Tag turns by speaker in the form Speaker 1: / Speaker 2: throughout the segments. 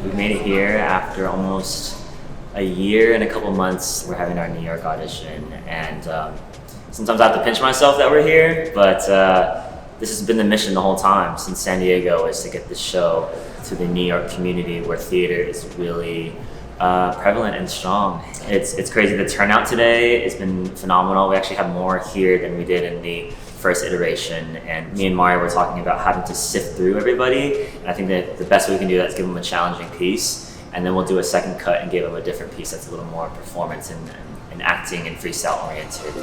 Speaker 1: We made it here after almost a year and a couple months. We're having our New York audition, and sometimes I have to pinch myself that we're here, but this has been the mission the whole time since San Diego, is to get this show to the New York community where theater is really prevalent and strong. It's crazy. The turnout today has been phenomenal. We actually have more here than we did in the first iteration, and me and Mario were talking about having to sift through everybody, and I think that the best way we can do that is give them a challenging piece, and then we'll do a second cut and give them a different piece that's a little more performance and acting and freestyle oriented.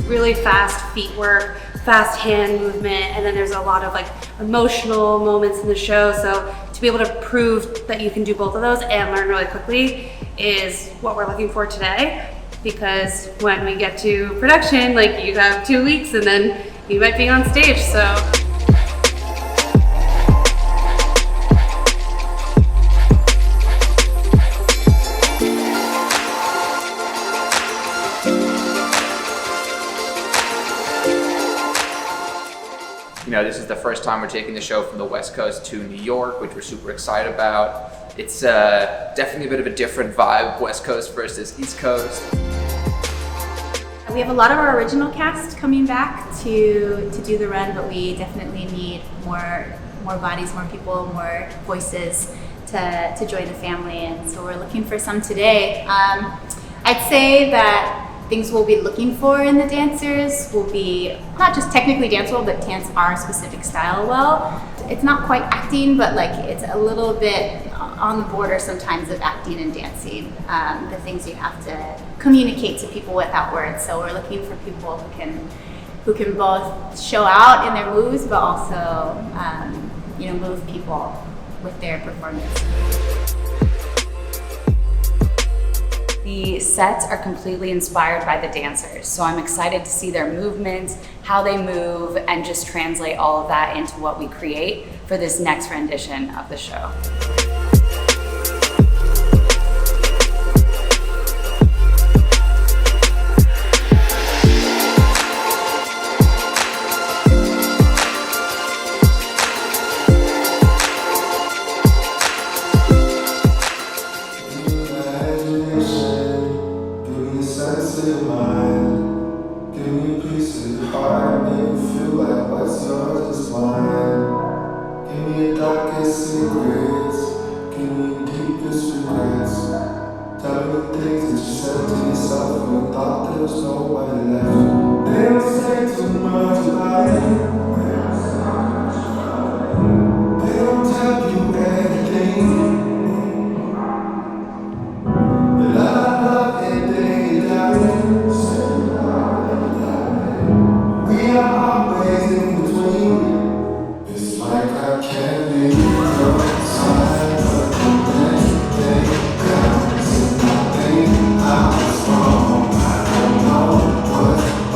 Speaker 2: Really fast feet work, fast hand movement, and then there's a lot of like emotional moments in the show. So to be able to prove that you can do both of those and learn really quickly is what we're looking for today. Because when we get to production, like you have 2 weeks and then you might be on stage. So.
Speaker 3: You know, this is the first time we're taking the show from the West Coast to New York, which we're super excited about. It's definitely a bit of a different vibe, West Coast versus East Coast.
Speaker 4: We have a lot of our original cast coming back to do the run, but we definitely need more bodies, more people, more voices to join the family, and so we're looking for some today. I'd say that things we'll be looking for in the dancers will be not just technically danceable, but dance our specific style well. It's not quite acting, but like it's a little bit on the border sometimes of acting and dancing. The things you have to communicate to people without words. So we're looking for people who can both show out in their moves, but also move people with their performance.
Speaker 5: The sets are completely inspired by the dancers, so I'm excited to see their movements, how they move, and just translate all of that into what we create for this next rendition of the show.
Speaker 6: I was wrong, I don't know what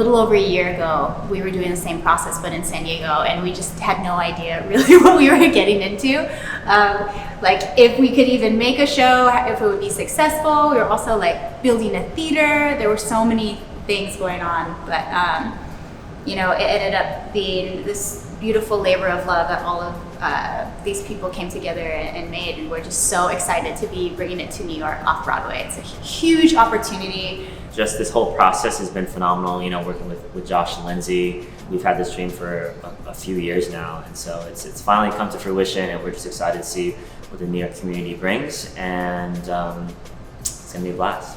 Speaker 4: little over a year ago, we were doing the same process, but in San Diego, and we just had no idea really what we were getting into. Like if we could even make a show, if it would be successful. We were also like building a theater. There were so many things going on, but you know, it ended up being this beautiful labor of love that all of these people came together and made, and we're just so excited to be bringing it to New York off-Broadway. It's a huge opportunity.
Speaker 1: Just this whole process has been phenomenal, you know, working with Josh and Lindsay. We've had this dream for a few years now, and so it's finally come to fruition, and we're just excited to see what the New York community brings, and it's gonna be a blast.